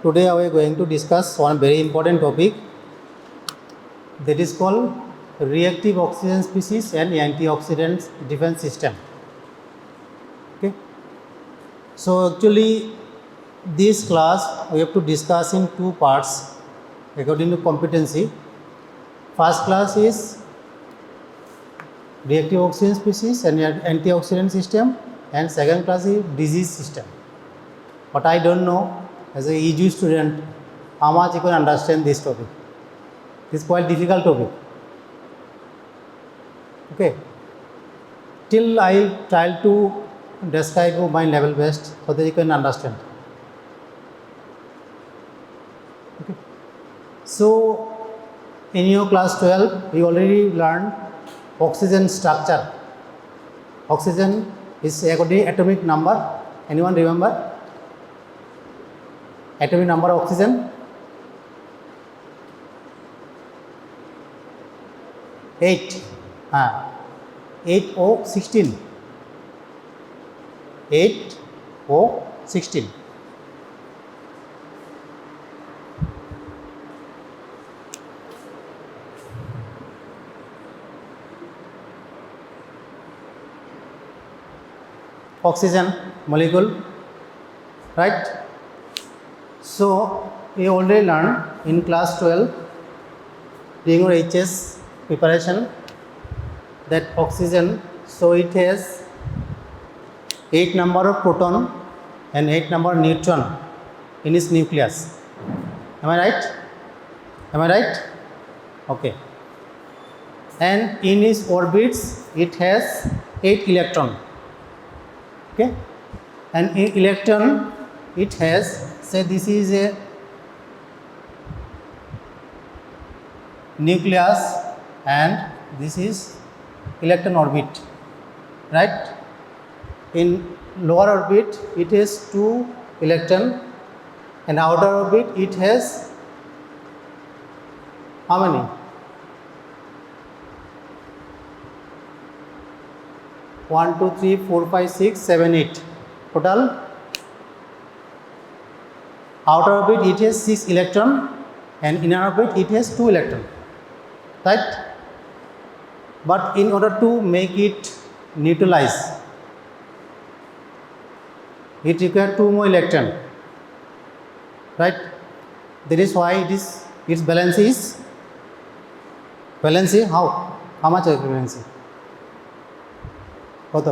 Today we are going to discuss one very important topic that is called reactive oxygen species and antioxidant defense system. Okay. So actually this class we have to discuss in two parts according to competency. First class is reactive oxygen species and antioxidant system, and second class is disease system. But I don't know as a EG student how much you can understand this topic. It's quite difficult topic. Okay. Till I try to describe my level best so that you can understand. Okay. So in your class 12 we already learned oxygen structure. Oxygen is according to atomic number. Anyone remember? Atomic number of oxygen? 8. 8O16. 8O16. Oxygen molecule, right? So we already learned in class 12 during our HS preparation that oxygen, so it has 8 number of proton and 8 number of neutron in its nucleus. Am I right? Am I right? Okay. And in its orbits it has 8 electron. Okay. And in electron it has, say this is a nucleus and this is electron orbit, right? In lower orbit it has 2 electron and outer orbit it has how many? 1, 2, 3, 4, 5, 6, 7, 8 total. Outer orbit it has 6 electron and inner orbit it has 2 electron, right? But in order to make it neutralize, it requires 2 more electron, right? That is why its valence is how much is valence? কত?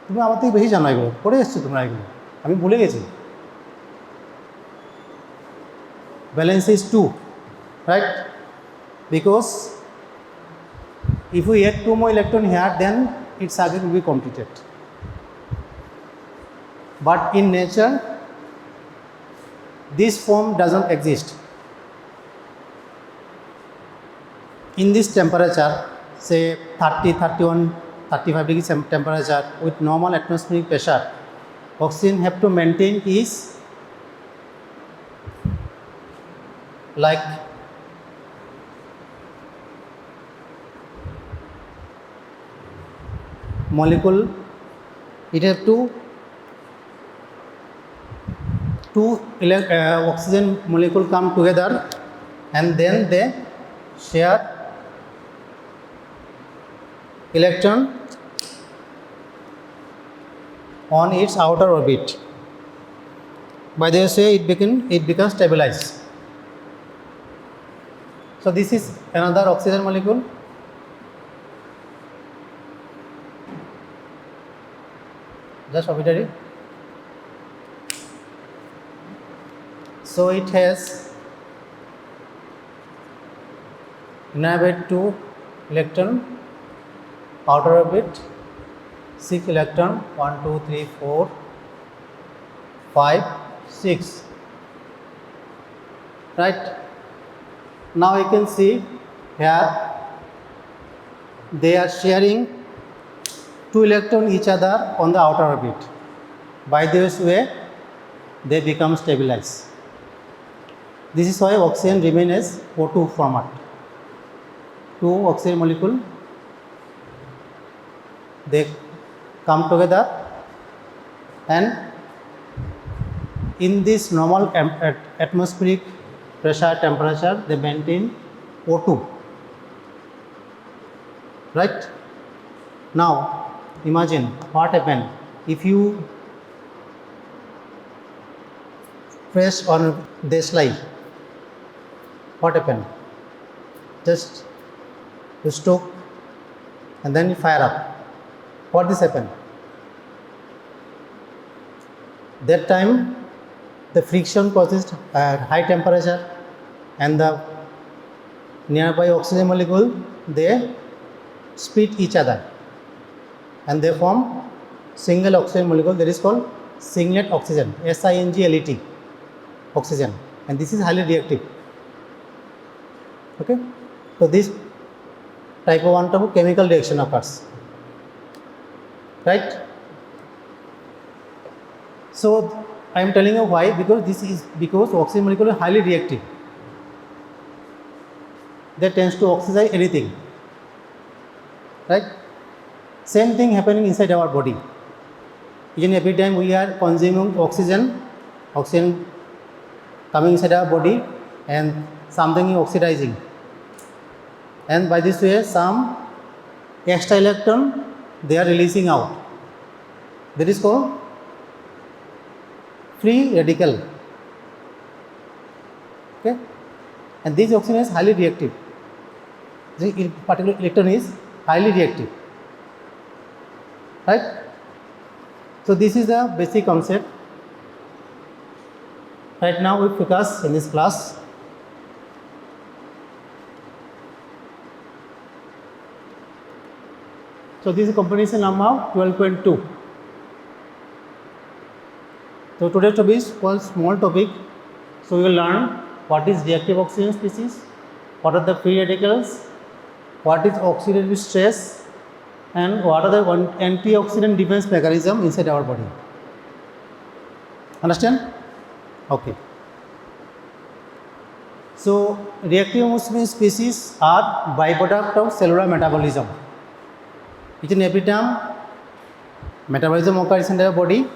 তুমি আমার থেকে বেশি জানো এগুলো, পড়ে এসছো তোমরা এগুলো, আমি ভুলে গেছি। Valence is 2, right? Because if we add 2 more electron here, then its circuit will be completed. But in nature, this form doesn't exist. In this temperature, say 30, 31, 35 degrees temperature with normal atmospheric pressure, oxygen have to maintain is like molecule, it have to two oxygen molecule come together and then they share electron on its outer orbit. By this way it becomes stabilized. So this is another oxygen molecule. Just arbitrary. So it has inner orbit 2 electron, outer orbit 6 electron, 1, 2, 3, 4, 5, 6, right? Now you can see here they are sharing 2 electron each other on the outer orbit. By this way they become stabilized. This is why oxygen remains as O2 format. 2 oxygen molecule, they come together and in this normal atmospheric pressure temperature they maintain O2, right? Now imagine what happen if you press on this line. What happen? Just you stoke and then you fire up. What this happen? That time the friction causes high temperature and the nearby oxygen molecule they split each other and they form single oxygen molecule that is called singlet oxygen, SINGLET oxygen, and this is highly reactive. Okay, so this type of chemical reaction occurs, right? So I am telling you why, because oxygen molecule is highly reactive. They tends to oxidize anything, right? Same thing happening inside our body. Each and every time we are consuming oxygen coming inside our body and something is oxidizing, and by this way some extra electron they are releasing out. That is called free radical. Okay, and this oxygen is highly reactive. This particular electron is highly reactive, right? So this is the basic concept. Right now we focus in this class. So this is comprehension number 12.2. So today's topic is called small topic. So we will learn what is reactive oxygen species, what are the free radicals, what is oxidative stress, and what are the antioxidant defense mechanism inside our body. Understand? Okay. So reactive oxygen species are byproduct of cellular metabolism. Each and every time metabolism occurs in our body,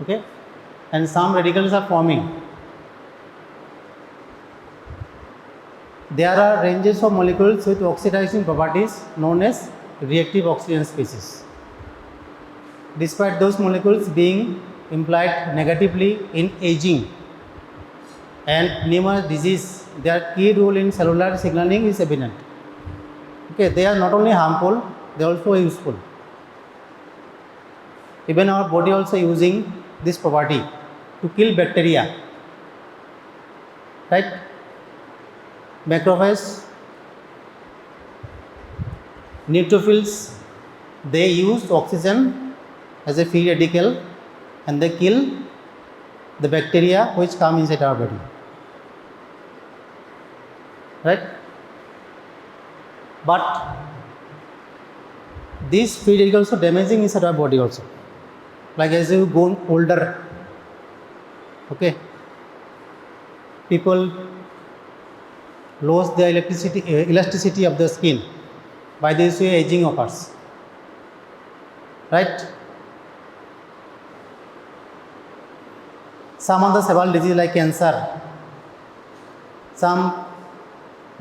okay, and some radicals are forming. There are ranges of molecules with oxidizing properties known as reactive oxygen species. Despite those molecules being implied negatively in aging and numerous disease, their key role in cellular signaling is evident. Okay, they are not only harmful, they are also useful. Even our body also using this property to kill bacteria, right? Macrophages, neutrophils, they use oxygen as a free radical and they kill the bacteria which come inside our body, right? But these free radicals are damaging inside our body also. Like as you go older, okay, people lose the elasticity of the skin. By this way aging occurs, right? Some of the several diseases like cancer, some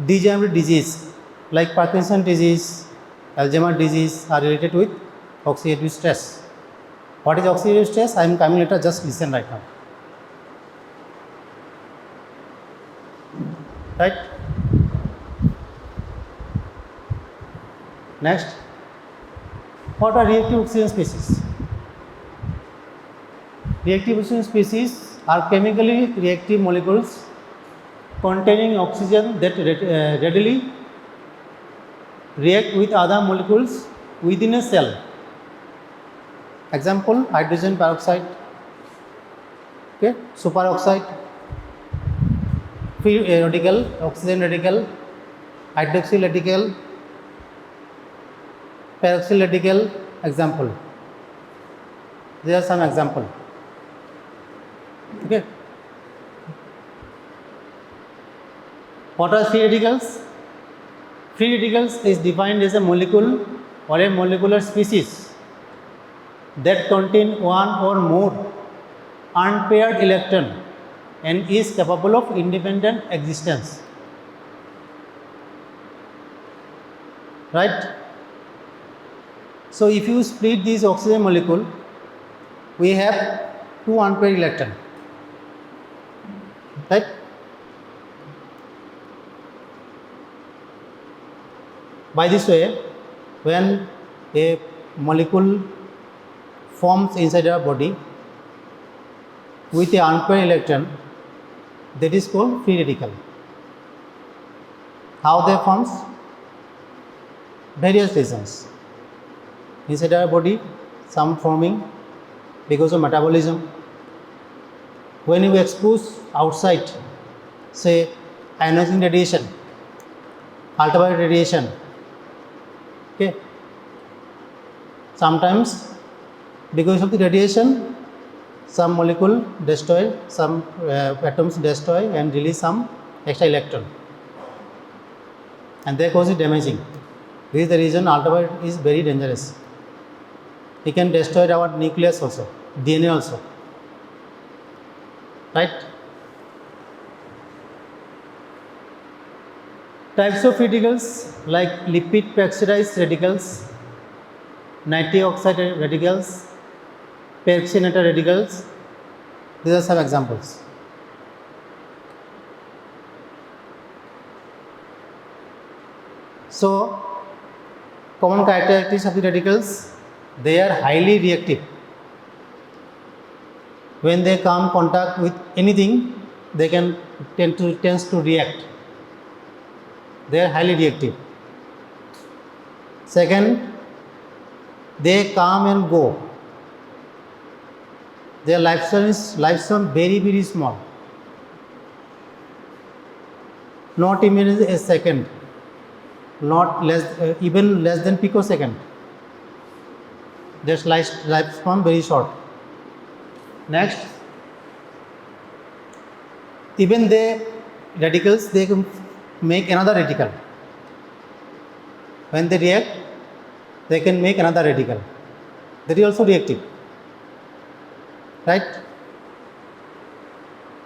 degenerative disease like Parkinson disease, Alzheimer disease are related with oxidative stress. What is oxidative stress? I am coming later, just listen right now. Right? Next, what are reactive oxygen species? Reactive oxygen species are chemically reactive molecules containing oxygen that readily react with other molecules within a cell. Example, hydrogen peroxide, okay, superoxide, free radical, oxygen radical, hydroxyl radical, peroxyl radical. Example, there are some example. Okay, what are free radicals? Free radicals is defined as a molecule or a molecular species that contain one or more unpaired electron and is capable of independent existence. Right? So if you split this oxygen molecule, we have two unpaired electrons. Right? By this way, when a molecule forms inside our body with an unpaired electron, that is called free radical. How they forms? Various reasons. Inside our body, some forming because of metabolism. When you expose outside, say ionizing radiation, ultraviolet radiation, okay, sometimes because of the radiation, some molecule destroy, some atoms destroy and release some extra electron, and they cause it damaging. This is the reason ultraviolet is very dangerous. It can destroy our nucleus also, DNA also. Right? Types of radicals like lipid peroxidized radicals, nitrooxide radicals, peroxynated radicals. These are some examples. So, common characteristics of the radicals, they are highly reactive. When they come contact with anything, they can tends to react. They are highly reactive. Second, they come and go. Their lifespan very, very small. Not even a second. Not less, even less than picosecond. Their lifespan very short. Next, even the radicals, they can make another radical. When they react, they can make another radical. That is also reactive. Right?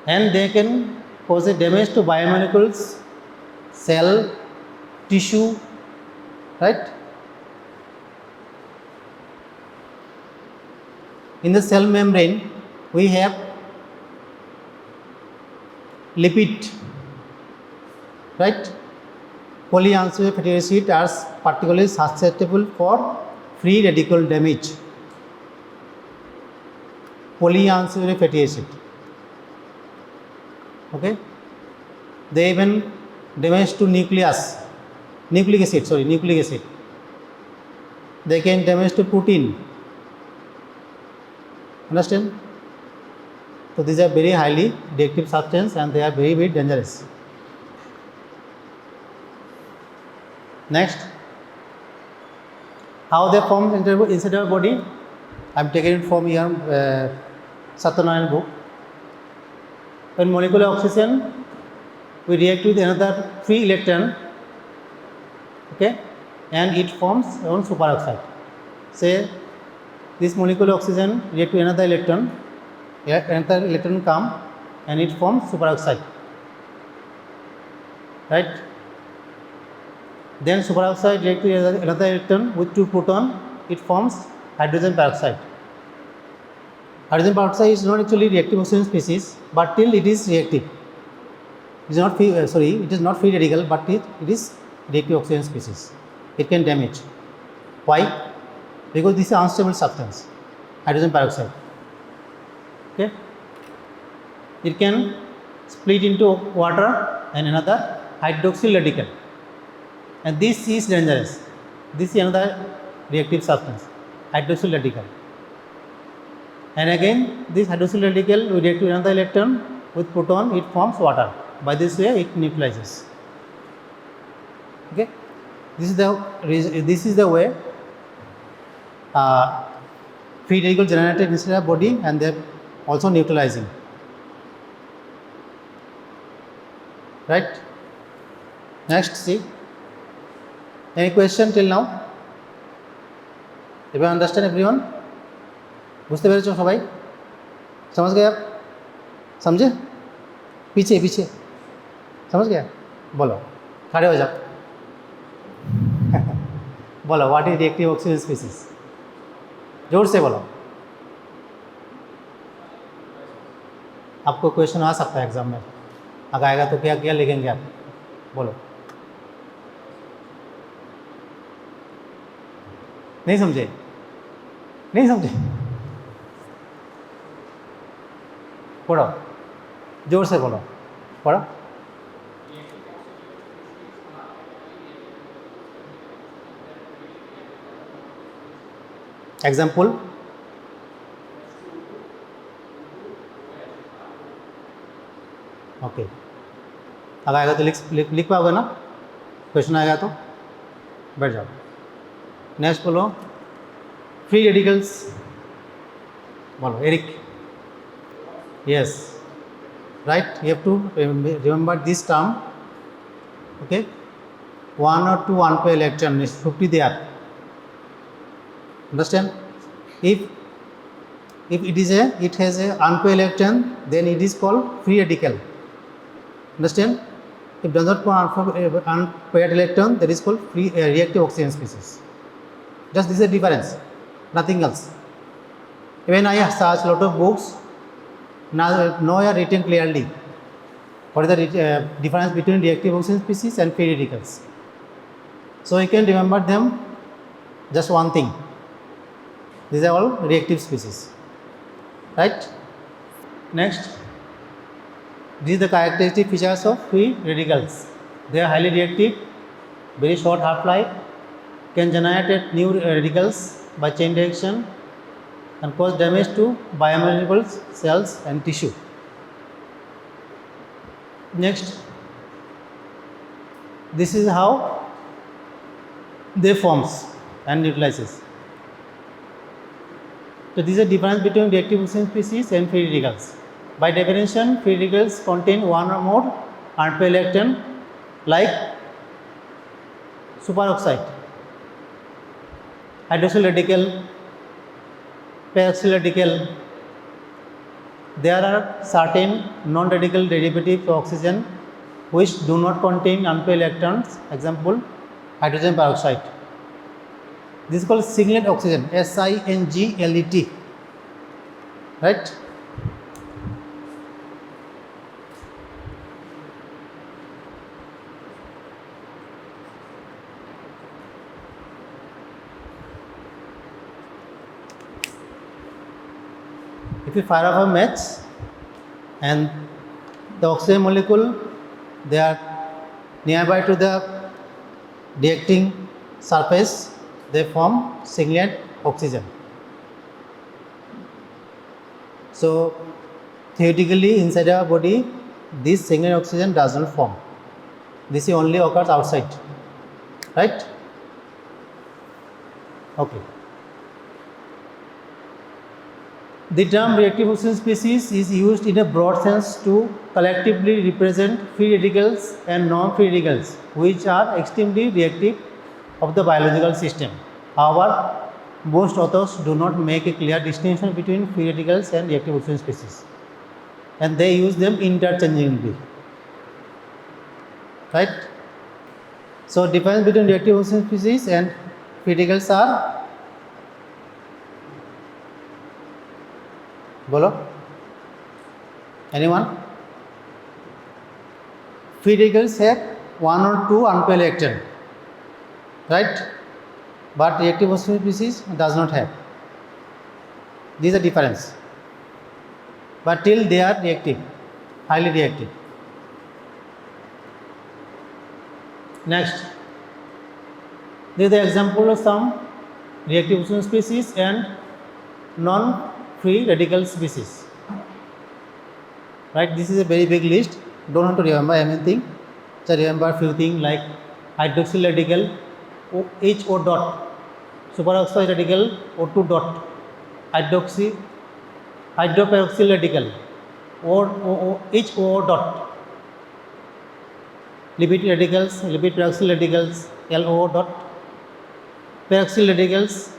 And they can cause a damage to biomolecules, cell, tissue. Right? In the cell membrane, we have lipid, right? Polyunsaturated fatty acids are particularly susceptible for free radical damage. Polyunsaturated fatty acid, okay? They even damage to nucleic acid. They can damage to protein. Understand? So these are very highly reactive substances and they are very, very dangerous. Next, how they form inside our body? I am taking it from your Satyanarayan book. When molecular oxygen, we react with another free electron, okay, and it forms one superoxide. Say this molecular oxygen react with another electron come and it forms superoxide, right? Then superoxide react with another electron with 2 proton, it forms hydrogen peroxide. Hydrogen peroxide is not actually reactive oxygen species, but till it is reactive. It is not free, it is not free radical, but it is reactive oxygen species. It can damage. Why? Because this is an unstable substance, hydrogen peroxide. Okay? It can split into water and another hydroxyl radical. And this is dangerous. This is another reactive substance, hydroxyl radical. And again, this hydroxyl radical will react to another electron with proton, it forms water. By this way, it neutralizes. Okay? This is the way free radical generated inside our body and they are also neutralizing. Right? Next, see. Any question till now? Everyone understand everyone? বুঝতে পেরেছো সবাই? समझ गए आप? समझे? पीछे पीछे समझ गया? बोलो, खड़े हो जाओ। बोलो, what is reactive oxygen species? जोर से बोलो। आपको क्वेश्चन आ सकता है एग्जाम में, अगर आएगा तो क्या क्या लिखेंगे आप? बोलो। नहीं समझे? नहीं समझे? पढ़ो, जोर से बोलो, पढ़ो। एग्जाम्पल? ओके, अगर आएगा तो लिख पाओगे ना? क्वेश्चन आएगा तो बैठ जाओ। नेक्स्ट बोलो, फ्री रेडिकल्स। बोलो Eric. Yes, right, you have to remember this term. Okay, 1 or 2 unpaired electron is 50 there. Understand? If it has a unpaired electron, then it is called free radical. Understand? If does not have unpaired electron, that is called free reactive oxygen species. Just this is a difference, nothing else. Even I search lot of books, now are written clearly what is the difference between reactive oxygen species and free radicals. So you can remember them just one thing. These are all reactive species, right? Next, these are the characteristic features of free radicals. They are highly reactive, very short half-life, can generate new radicals by chain reaction and cause damage to biomolecular cells and tissue. Next, this is how they forms and neutralizes. So this is the difference between reactive oxygen species and free radicals. By definition, free radicals contain one or more unpaired electron like superoxide, hydroxyl radical, peroxyl radical. There are certain non-radical derivatives of oxygen which do not contain unpaired electrons. Example, hydrogen peroxide. This is called singlet oxygen, SINGLET. Right? If you fire off a match and the oxygen molecule, they are nearby to the reacting surface, they form singlet oxygen. So theoretically inside our body, this singlet oxygen does not form. This only occurs outside, right? Okay. The term reactive oxygen species is used in a broad sense to collectively represent free radicals and non-free radicals, which are extremely reactive of the biological system. However, most authors do not make a clear distinction between free radicals and reactive oxygen species, and they use them interchangeably. Right? So, difference between reactive oxygen species and free radicals are, बोलो, anyone? Free radicals have 1 or 2 unpaired electrons, right? But reactive oxygen species does not have. These are difference. But till they are reactive, highly reactive. Next, this is the example of some reactive oxygen species and non-free radical species. Right? This is a very big list. Don't have to remember anything. Just remember few things like hydroxyl radical, HO dot, superoxide radical, O2 dot, hydroperoxyl radical, HO dot, lipid radicals, lipid peroxyl radicals, LO dot, peroxyl radicals.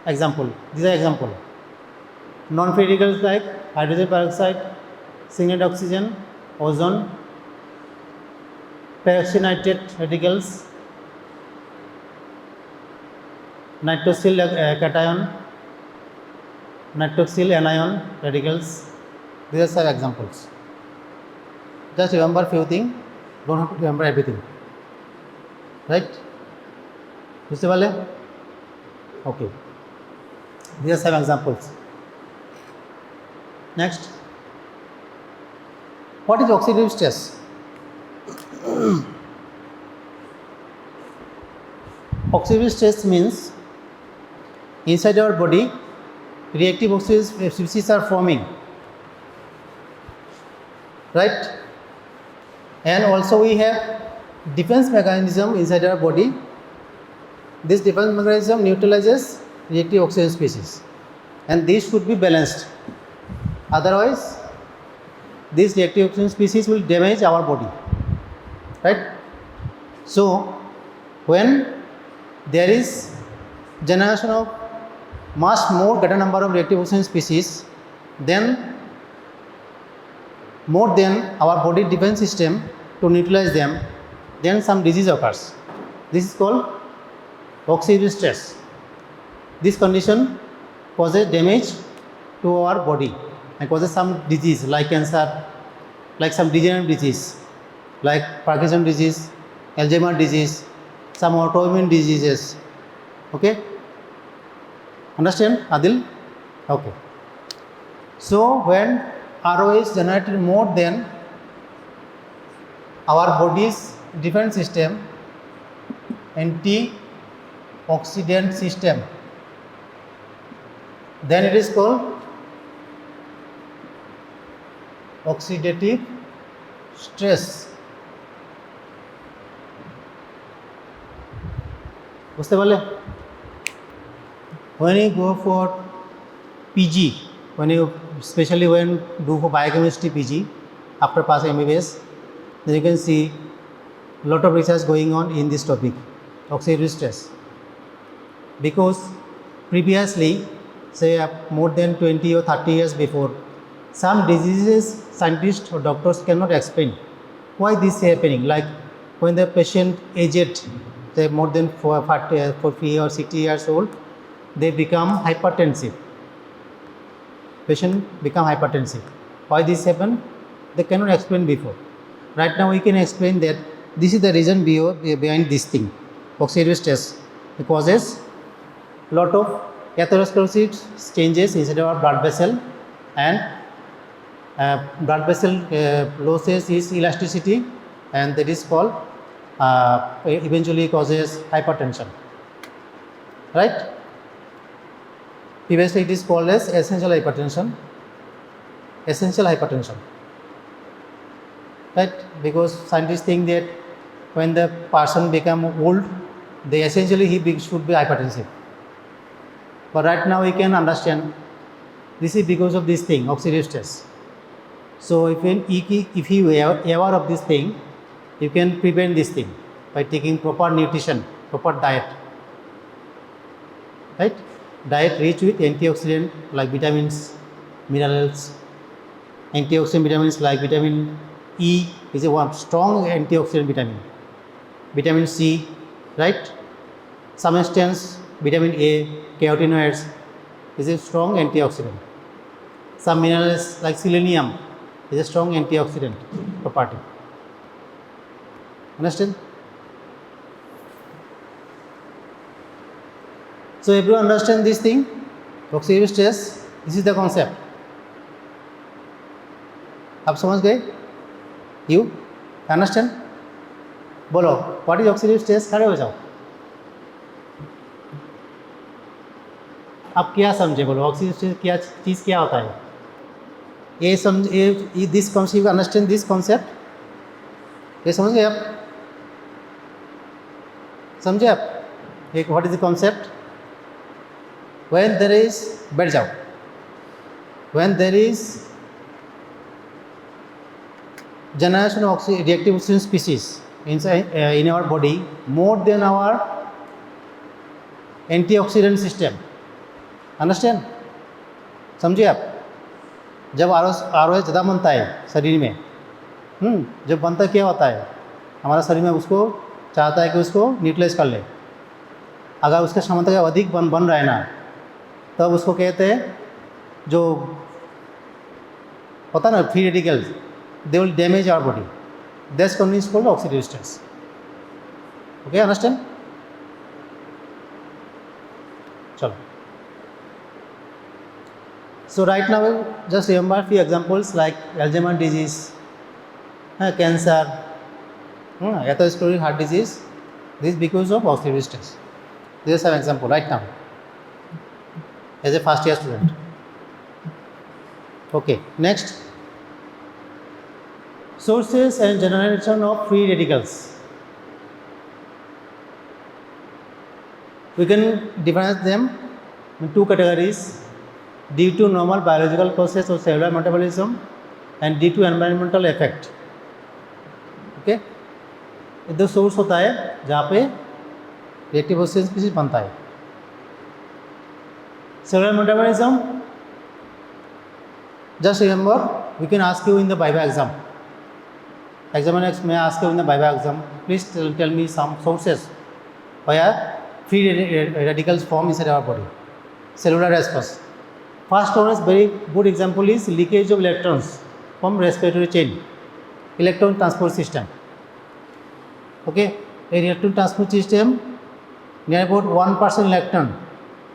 Example. These are example. Non-free radicals like hydrogen peroxide, signet oxygen, ozone, peroxynitrate radicals, nitroxyl cation, nitroxyl anion radicals. These are some examples. Just remember few things, don't have to remember everything. Right? বুঝতে পারলে? Okay. These are some examples. Next. What is oxidative stress? Oxidative stress means inside our body reactive oxygen species are forming, right? And also we have defense mechanism inside our body. This defense mechanism neutralizes reactive oxygen species, and these should be balanced. Otherwise, these reactive oxygen species will damage our body, right? So, when there is generation of much more greater number of reactive oxygen species, then more than our body defense system to neutralize them, then some disease occurs. This is called oxidative stress. This condition causes damage to our body and causes some disease like cancer, like some degenerative disease, like Parkinson disease, Alzheimer disease, some autoimmune diseases. Okay? Understand, Adil? Okay. So when ROS is generated more than our body's defense system, antioxidant system, then it is called oxidative stress. বুঝতে পারলে? When you go for PG, especially when you do for biochemistry PG, after passing MBBS, then you can see a lot of research going on in this topic, oxidative stress. Because previously, say more than 20 or 30 years before, some diseases scientists or doctors cannot explain why this is happening. Like when the patient aged, say more than 40 or 60 years old, they become hypertensive. Patient become hypertensive. Why this happen? They cannot explain before. Right now we can explain that this is the reason behind this thing, oxidative stress. It causes lot of atherosclerosis changes inside our blood vessel, and blood vessel losses is elasticity, and that is called eventually causes hypertension, right? Previously it is called as essential hypertension, right? Because scientists think that when the person become old, they essentially should be hypertensive. But right now we can understand this is because of this thing, oxidative stress. So if you are aware of this thing, you can prevent this thing by taking proper nutrition, proper diet, right? Diet rich with antioxidant like vitamins, minerals. Antioxidant vitamins like vitamin E is a strong antioxidant vitamin. Vitamin C, right? Some instance vitamin A, carotenoids is a strong antioxidant. Some minerals like selenium is a strong antioxidant property. Understand? So everyone understand this thing, oxidative stress. This is the concept. आप समझ गए? You understand? बोलो, what is oxidative stress? खड़े हो जाओ. आप क्या समझे बोलो, oxidative stress क्या चीज़ क्या होता है? ये this concept, you understand this concept? ये समझ गए आप? समझे आप? What is the concept? When there is, बैठ जाओ. When there is generation of reactive oxygen species inside in our body more than our antioxidant system. Understand? समझे आप? जब ROS ज़्यादा बनता है शरीर में, जब बनता क्या होता है, हमारा शरीर में उसको चाहता है कि उसको न्यूट्रलाइज कर ले। अगर उसका क्षमता अधिक बन रहा है ना, तब उसको कहते हैं जो होता है ना free radicals, they will damage our body, that's condition is called oxidative stress. Okay, understand? चलो, so right now just remember few examples like Alzheimer disease, cancer, atherosclerotic heart disease. This because of oxidative stress. These are some example right now as a first year student. Okay, next, sources and generation of free radicals. We can differentiate them in two categories: due to normal biological process of cellular metabolism and due to environmental effect. Okay, ये दो source होता है जहाँ पे reactive oxygen species बनता है। Cellular metabolism, just remember, we can ask you in the viva exam. Examiner may ask you in the viva exam, please tell me some sources where free radicals form inside our body. Cellular response. First one is very good example is leakage of electrons from respiratory chain, electron transport system. Okay, a electron transport system, near about 1% electron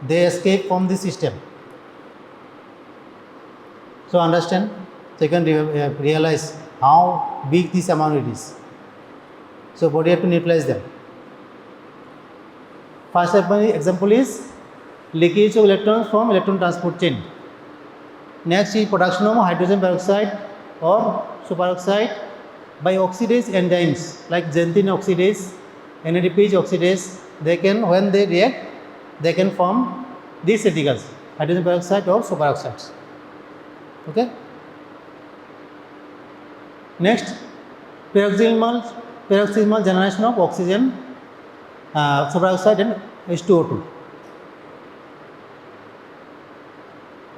they escape from the system. So understand, so you can realize how big this amount it is. So body have to neutralize them. First example is leakage of electrons from electron transport chain. Next is production of hydrogen peroxide or superoxide by oxidase enzymes like xanthine oxidase, NADPH oxidase. They can, when they react, they can form these radicals, hydrogen peroxide or superoxides. Okay. Next, peroxisomal generation of oxygen, superoxide and H2O2.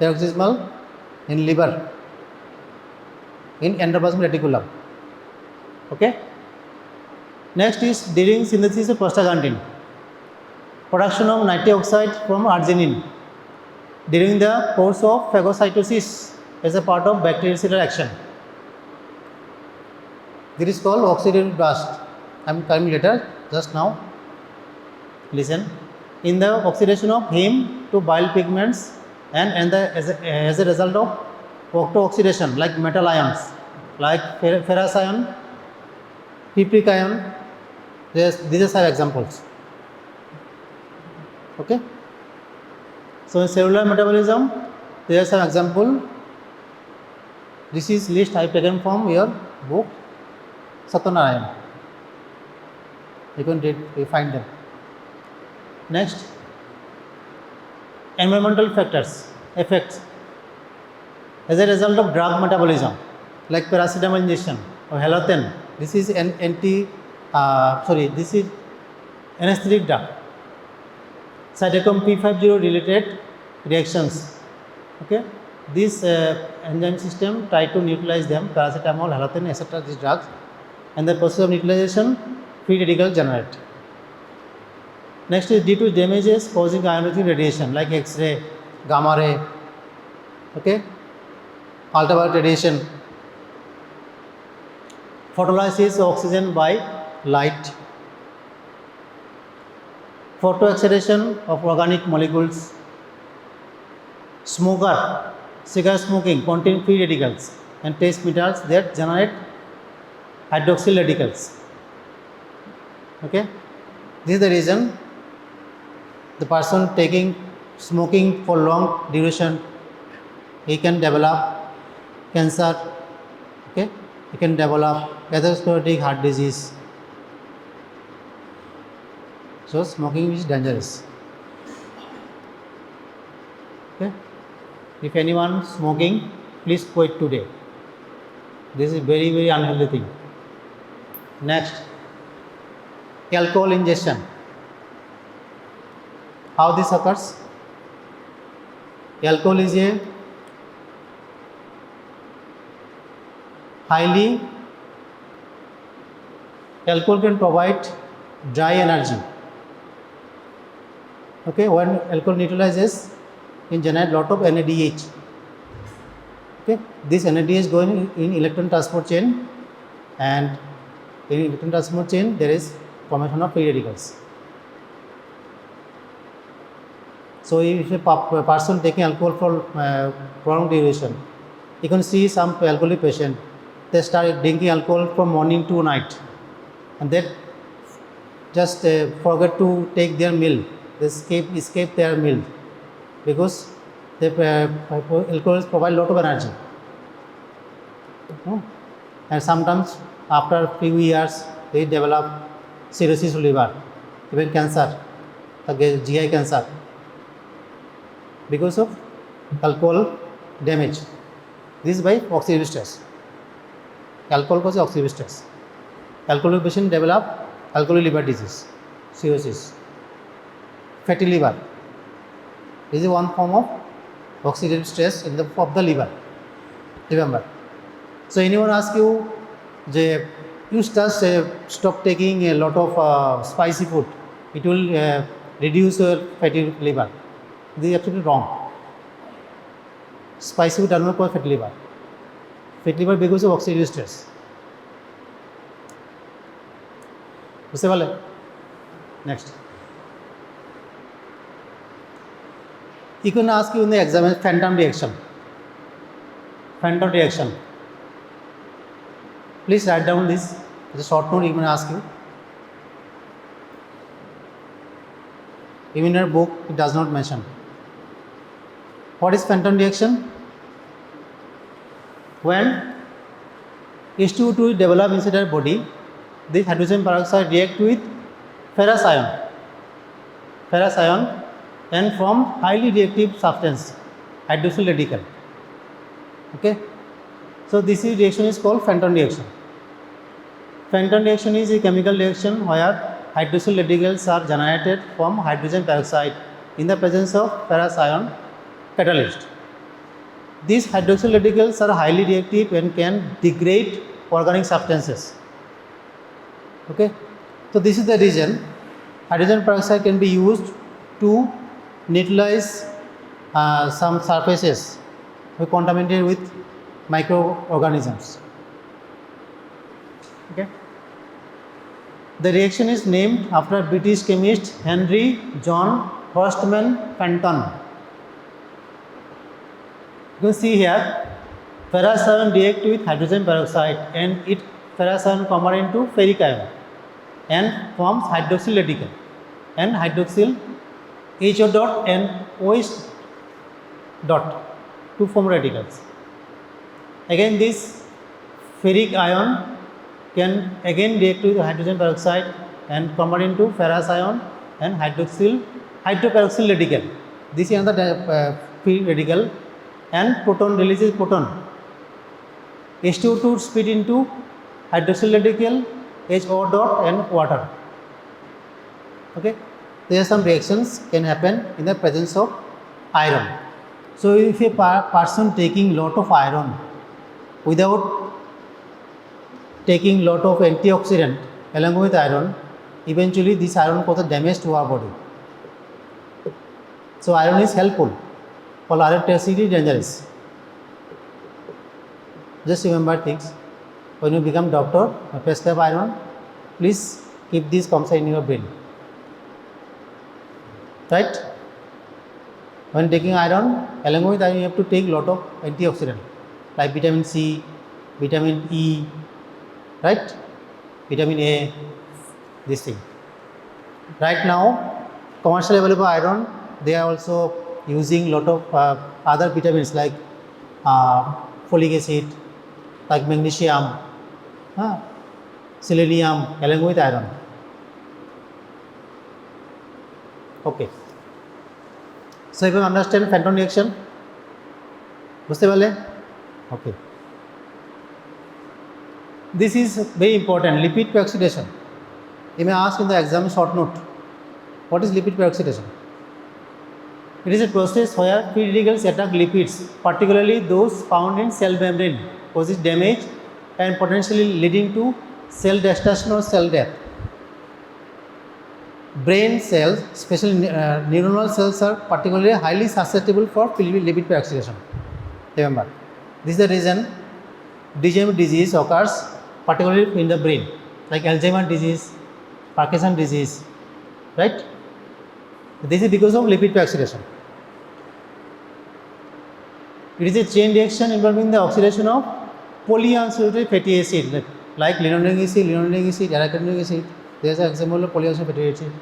Peroxisomal in liver, in endoplasmic reticulum. Okay. Next is during synthesis of prostaglandin, production of nitric oxide from arginine during the course of phagocytosis as a part of bactericidal action. This is called oxidative blast. I am coming later. Just now, listen. In the oxidation of heme to bile pigments and as a result of octooxidation like metal ions like ferrous ion, pipric ion, these are some examples. Okay. So in cellular metabolism, there are some example. This is list I have taken from your book Satyanarayan. You can read, you find them. Next, environmental effects as a result of drug metabolism like paracetamol injection or halothane. This is an this is anesthetic drug. Cytochrome P50 related reactions. Okay, this enzyme system try to neutralize them, paracetamol, halothane, etc. These drugs, and the process of neutralization, free radicals generate. Next is due to damages causing ionizing radiation like X-ray, gamma ray, okay, ultraviolet radiation, photolysis of oxygen by light, photoexcitation of organic molecules, cigarette smoking contain free radicals and trace metals that generate hydroxyl radicals. Okay, this is the reason the person smoking for long duration, he can develop cancer. Okay, he can develop atherosclerotic heart disease. So smoking is dangerous. Okay, if anyone smoking, please quit today. This is very, very unhealthy thing. Next, alcohol ingestion. How this occurs? Alcohol is a highly alcohol can provide dry energy. Okay, when alcohol neutralizes, it generates lot of NADH. Okay, this NADH going in electron transport chain, and in electron transport chain there is formation of free radicals. So if a person taking alcohol for prolonged duration, you can see some alcoholic patient, they start drinking alcohol from morning to night, and they just forget to take their meal. They escape their meal because the alcohols provide a lot of energy. And sometimes after a few years they develop cirrhosis of liver, even cancer, GI cancer, because of alcohol damage. This is by oxidative stress. Alcohol causes oxidative stress. Alcoholic patient develop alcoholic liver disease, cirrhosis, fatty liver. This is one form of oxidative stress in of the liver. Remember. So anyone ask you, you just stop taking a lot of spicy food, it will reduce your fatty liver. This is absolutely wrong. Spicy food does not cause fatty liver. Fatty liver because of oxidative stress. বুঝতে পারলে? Next. You can ask you in the exam Fenton reaction. Fenton reaction. Please write down this. It's a short note you can ask you. Even in your book it does not mention. What is Fenton reaction? When H2O2 develops inside our body, this hydrogen peroxide react with ferrous ion and form highly reactive substance, hydroxyl radical. Okay, so this reaction is called Fenton reaction. Fenton reaction is a chemical reaction where hydroxyl radicals are generated from hydrogen peroxide in the presence of ferrous ion catalyst. These hydroxyl radicals are highly reactive and can degrade organic substances. Okay, so this is the reason hydrogen peroxide can be used to neutralize some surfaces contaminated with microorganisms. Okay, the reaction is named after British chemist Henry John Forstmann Fenton. You can see here ferrous ion react with hydrogen peroxide and it ferrous ion convert into ferric ion and forms hydroxyl radical and hydroxyl HO dot and OH dot to form radicals. Again this ferric ion can again react with hydrogen peroxide and convert into ferrous ion and hydroperoxyl radical. This is another free radical and proton releases proton. H2O2 split into hydroxyl radical, HO dot and water. Okay, there are some reactions can happen in the presence of iron. So if a person taking lot of iron without taking lot of antioxidant along with iron, eventually this iron causes damage to our body. So iron is helpful, while iron toxicity is dangerous. Just remember things. When you become doctor, prescribe iron, please keep this concept in your brain. Right? When taking iron, along with iron you have to take lot of antioxidant like vitamin C, vitamin E, right? Vitamin A, this thing. Right now, commercially available iron, they are also using lot of other vitamins like folic acid, like magnesium, selenium along with iron. Okay, so if you understand Fenton reaction, বুঝতে পারলে? Okay, this is very important, lipid peroxidation. You may ask in the exam short note, what is lipid peroxidation? It is a process where free radicals attack lipids, particularly those found in cell membrane, causes damage and potentially leading to cell destruction or cell death. Brain cells, especially neuronal cells, are particularly highly susceptible for lipid peroxidation. Remember, this is the reason degenerative disease occurs particularly in the brain, like Alzheimer disease, Parkinson disease, right? This is because of lipid peroxidation. It is a chain reaction involving the oxidation of polyunsaturated fatty acid like linoleic acid, arachidonic acid. There is an example of polyunsaturated fatty acid,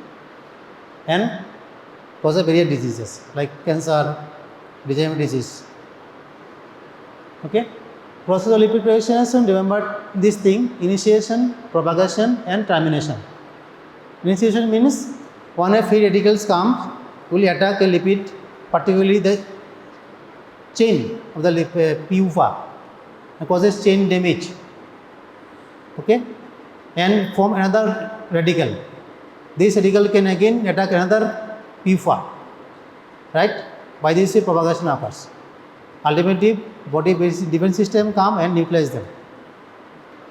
and causes various diseases like cancer, degenerative disease. Okay. Process of lipid peroxidation, remember this thing: initiation, propagation, and termination. Initiation means when a free radicals come, will attack a lipid, particularly the chain of the PUFA, and causes chain damage. Okay, and form another radical. This radical can again attack another PUFA, right? By this propagation occurs. Ultimately, body defense system come and neutralize them.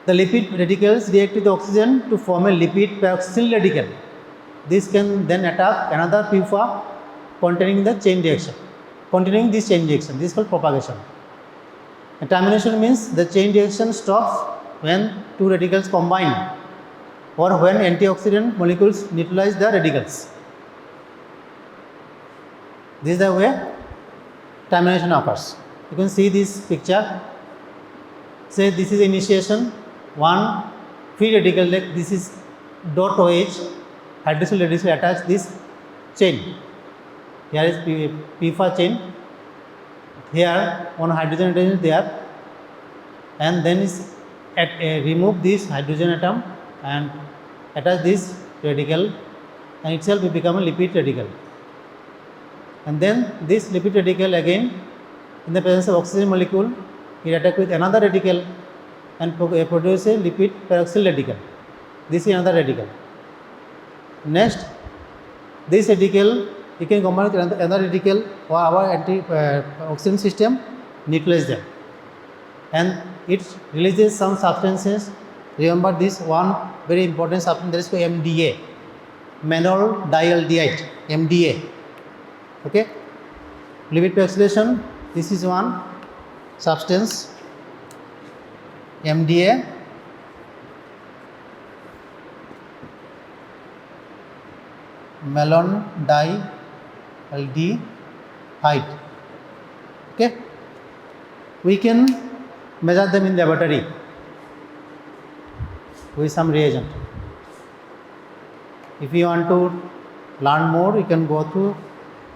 The lipid radicals react with the oxygen to form a lipid peroxyl radical. This can then attack another PUFA containing the chain reaction. Continuing this chain reaction, this is called propagation. And termination means the chain reaction stops when two radicals combine or when antioxidant molecules neutralize the radicals. This is the way termination occurs. You can see this picture. Say this is initiation, one free radical, like this is dot OH, hydroxyl radical attach this chain. Here is PFA chain. Here one hydrogen atom is there, and then is remove this hydrogen atom and attach this radical, and itself will become a lipid radical. And then this lipid radical again, in the presence of oxygen molecule, it attacks with another radical and produces a lipid peroxyl radical. This is another radical. Next, this radical you can combine with another radical or our antioxidant system neutralize them, and it releases some substances. Remember this one very important substance, that is called MDA, manol dialdehyde, MDA. Okay, lipid peroxidation. This is one substance, MDA. Malon dialdehyde. Okay, we can measure them in laboratory with some reagent. If you want to learn more, you can go to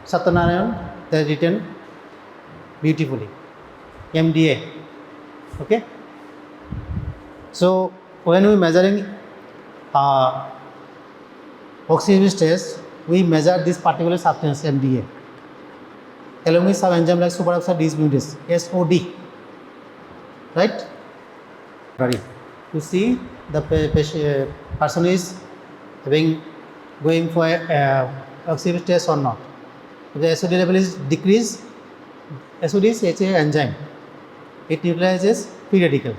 Satyanarayan, they written beautifully, MDA. Okay, so when we measuring oxygen stress, we measure this particular substance MDA along with some enzyme like superoxide dismutase, SOD, right? You see the person is going for oxygen stress or not. If the SOD level is decreased, SOD is HA enzyme, it neutralizes free radicals.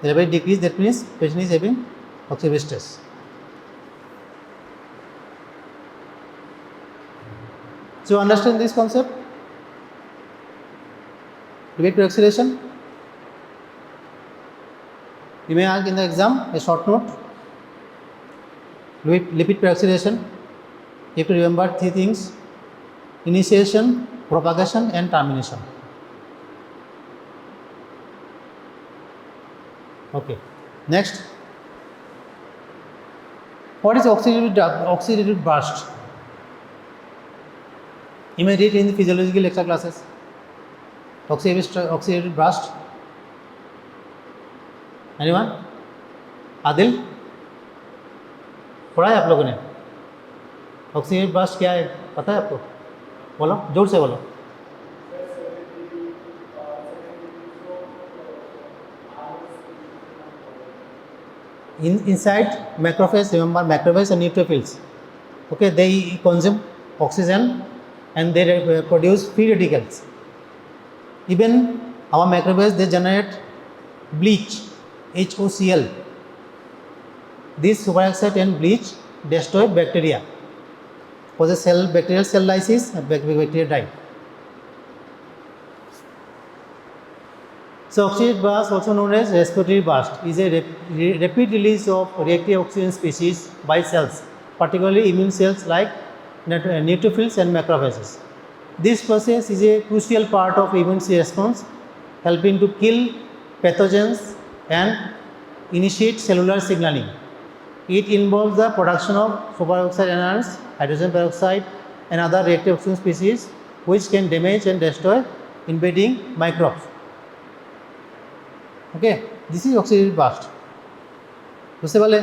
The level decrease, that means patient is having oxygen stress. So understand this concept? Lipid peroxidation. You may ask in the exam a short note. Lipid peroxidation. You have to remember three things: initiation, propagation, and termination. Okay. Next, what is oxidative burst? You may read in the physiological lecture classes. Oxidative burst. Anyone? Adil? पढ़ा है आप लोगों ने? Oxidative burst क्या है पता है आपको? बोलो, जोर से बोलो. Inside macrophage, remember macrophages and neutrophils. Okay, they consume oxygen and they produce free radicals. Even our macrophages, they generate bleach, HOCl. This superoxide and bleach destroy bacteria. Causes bacterial cell lysis and bacteria die. So oxidative burst, also known as respiratory burst, is a rapid release of reactive oxygen species by cells, particularly immune cells like neutrophils and macrophages. This process is a crucial part of immune response, helping to kill pathogens and initiate cellular signaling. It involves the production of superoxide anions, hydrogen peroxide, and other reactive oxygen species which can damage and destroy invading microbes. Okay, this is oxidative burst. বুঝতে পারলে?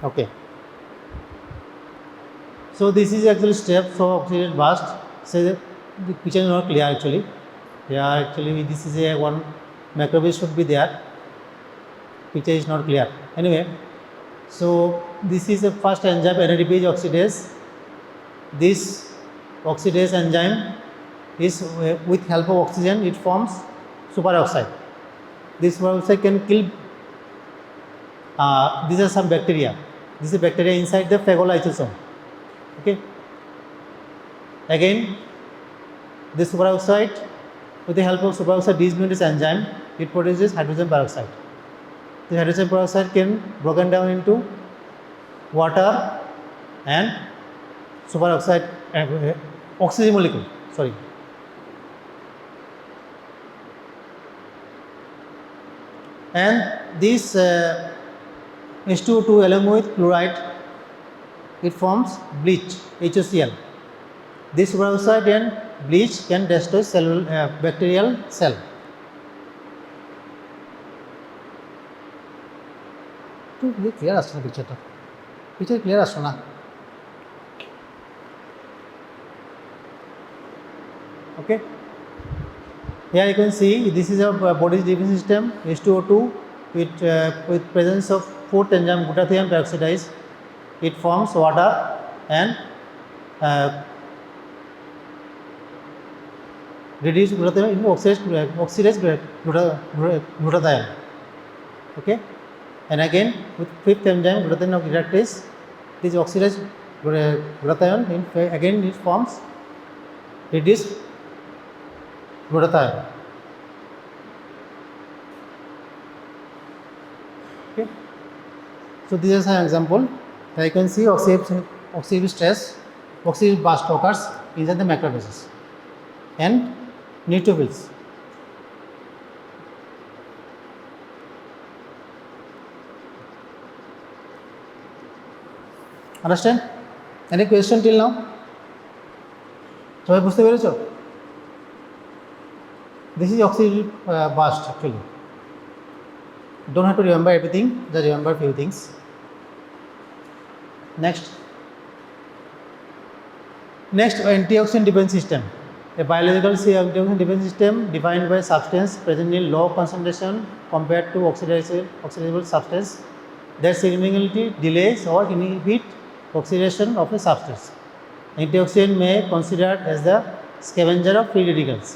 Okay. So this is actually steps of oxidative burst. So the picture is not clear actually. Yeah, actually this is a one microbes should be there. Picture is not clear. Anyway, so this is the first enzyme NADPH oxidase. This oxidase enzyme is with help of oxygen it forms superoxide. This superoxide can kill these are some bacteria. This is bacteria inside the phagolysosome. Okay. Again, this superoxide with the help of superoxide dismutase enzyme it produces hydrogen peroxide. The hydrogen peroxide can broken down into water and superoxide oxygen molecule. Sorry. And this H2O2 along with chloride it forms bleach HOCl. This superoxide and bleach can destroy bacterial cell. Clear আসছে না পিকচারটা, picture clear আসছে না। Okay, here you can see this is our body's living system H2O2 with presence of fourth enzyme glutathione peroxidase. It forms water and reduce glutathione into oxidase glutathione. Okay, and again with fifth enzyme glutathione reductase, this oxidase glutathione again it forms reduced glutathione. Okay, so this is an example. I can see oxidative stress, oxidative burst occurs inside the macrophages and neutrophils. Understand? Any question till now? সবাই বুঝতে পেরেছো? This is oxidative burst actually. Don't have to remember everything, just remember few things. Next, antioxidant defense system. A biological antioxidant defense system defined by substance present in low concentration compared to oxidable substance that significantly delays or inhibit oxidation of a substance. Antioxidant may be considered as the scavenger of free radicals.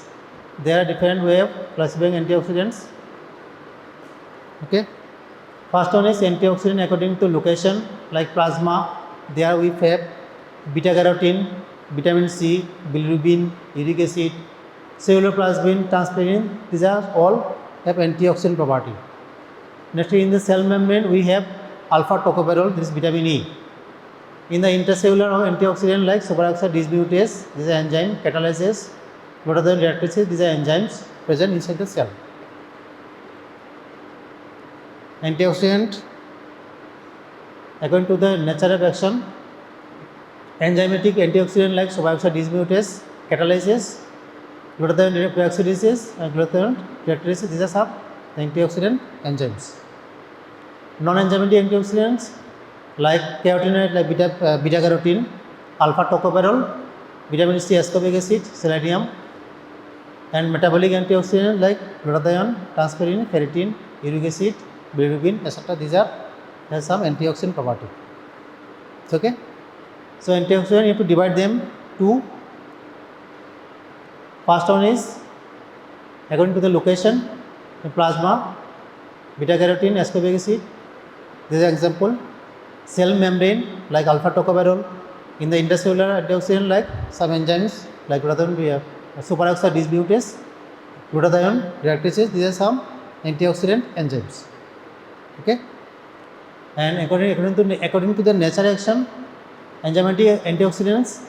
There are different ways of classifying antioxidants. Okay. First one is antioxidant according to location, like plasma. There we have beta carotene, vitamin C, bilirubin, uric acid, cellular plasmin, transferrin. These are all have antioxidant property. Next, in the cell membrane we have alpha tocopherol. This is vitamin E. In the intercellular antioxidant like superoxide dismutase, this is enzyme catalysis, glutathione reductase. These are enzymes present inside the cell. Antioxidant according to the nature of action, enzymatic antioxidant like superoxide dismutase catalysis, glutathione peroxidase and glutathione reductase. These are some antioxidant enzymes. Non-enzymatic antioxidants like carotenoid like beta carotene, alpha tocopherol, vitamin C ascorbic acid, selenium, and metabolic antioxidants like glutathione, transferrin, ferritin, uric acid, bilirubin, etc. These are have some antioxidant property. Okay. So antioxidant you have to divide them to, first one is according to the location in plasma, beta carotene, ascorbic acid. This is an example. Cell membrane like alpha tocopherol. In the intracellular antioxidant like some enzymes like glutathione, we have superoxide dismutase, glutathione reductases. These are some antioxidant enzymes. Okay. And according to the nature action, enzymatic antioxidants.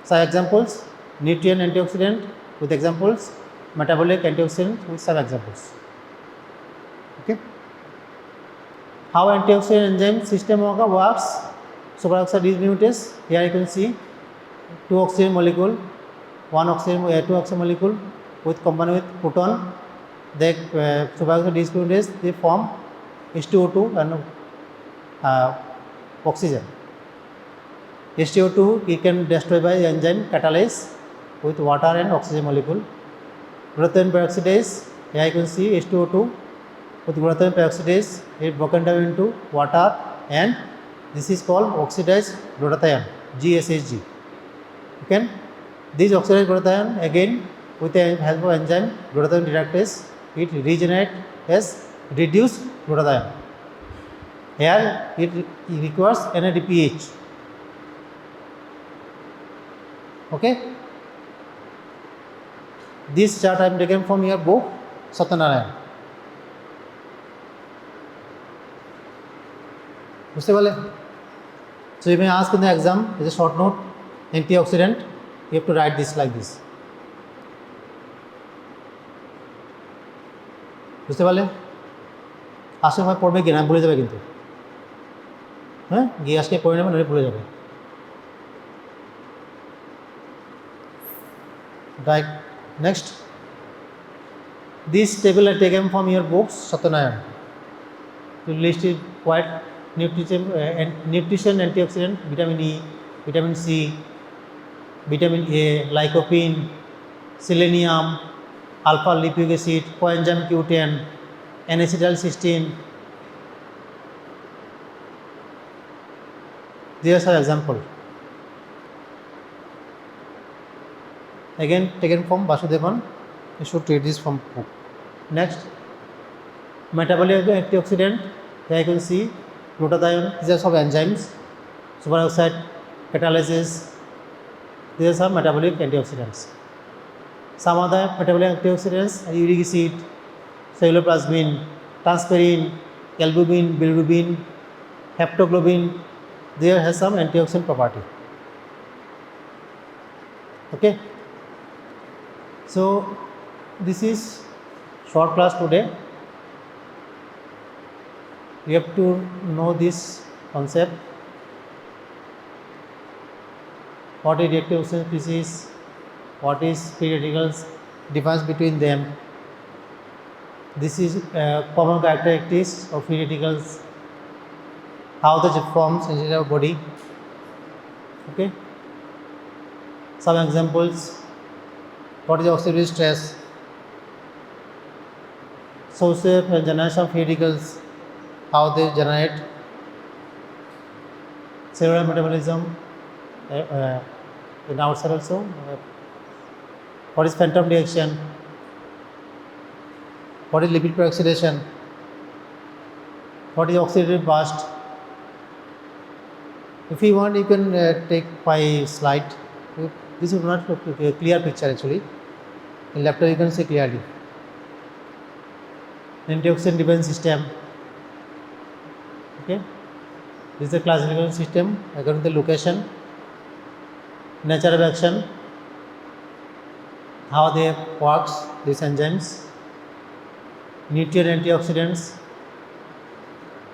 Some examples: nutrient antioxidant with examples, metabolic antioxidant with some examples. Okay. How antioxidant enzyme system works? Superoxide dismutase. Here you can see two oxygen molecule, two oxygen molecule with combined with proton. They superoxide dismutase they form H2O2 and oxygen. H2O2 you can destroy by enzyme catalase with water and oxygen molecule. Glutathione peroxidase. Here you can see H2O2 with glutathione peroxidase it broken down into water, and this is called oxidized glutathione, GSHG. Okay. This oxidized glutathione again with the help of enzyme glutathione reductase it regenerate as reduced glutathione. Here it requires NADPH. Okay. This chart I am taken from your book Satyanarayan. So you may ask in the exam, as a short note, antioxidant, you have to write this like this. বুঝতে পারলে? আসার সময় পড়বে কি না ভুলে যাবে কিন্তু, হ্যাঁ গিয়ে আজকে পড়ে নেবে, নইলে ভুলে যাবে। Right. Next, this table I taken from your books Satyanarayan. To list it quite nutrition antioxidant, vitamin E, vitamin C, vitamin A, lycopene, selenium, alpha lipoic acid, coenzyme Q10, N-acetylcysteine. These are examples. Again taken from Vasudevan. You should read this from book. Next, metabolic antioxidant. Here you can see glutathione. These are some enzymes. Superoxide catalysis. These are some metabolic antioxidants. Some other metabolic antioxidants are uric acid, celluloplasmin, transferrin, albumin, bilirubin, haptoglobin. There has some antioxidant property. Okay. So this is short class today. You have to know this concept. What is reactive oxygen species? What is free radicals? Difference between them. This is common characteristics of free radicals. How they forms in our body. Okay. Some examples. What is oxidative stress? Sources and generation of free radicals. How they generate. Cellular metabolism in outside also. What is Fenton reaction? What is lipid peroxidation? What is oxidative burst? If you want, you can take my slide. This is not a clear picture actually. In laptop you can see clearly. Antioxidant dependent system. Okay. This is the classification system according to the location, nature of action, how they works, these enzymes, nutrient antioxidants,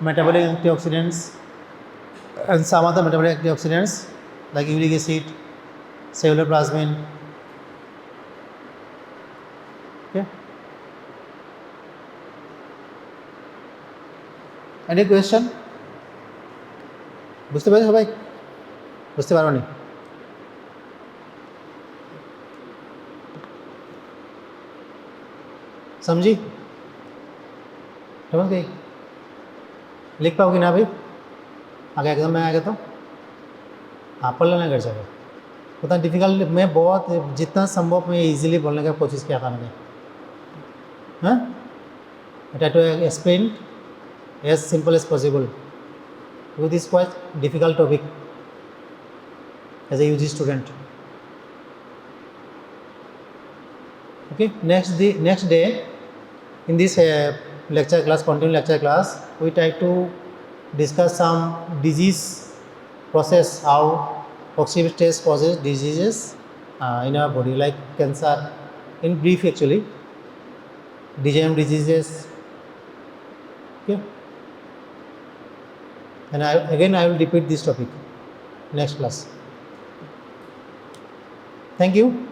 metabolic antioxidants, and some other metabolic antioxidants like uric acid, celluloplasmin. Okay. Any question? বুঝতে পারছো সবাই? বুঝতে পারো নি? समझी? समझ गई? लिख पाओगी ना भाई? आगे एग्जाम में आएगा तो हाँ पढ़ लेना कर जाएगा। उतना डिफिकल्ट मैं बहुत जितना संभव मैं इजीली बोलने का कोशिश किया था मैंने। I try to explain as simple as possible. Because this is quite difficult topic as a UG student. Okay, next day in this lecture class, continuing lecture class, we try to discuss some disease process, how oxidative stress causes diseases in our body, like cancer. In brief, actually, degenerative diseases. Okay, and I will repeat this topic next class. Thank you.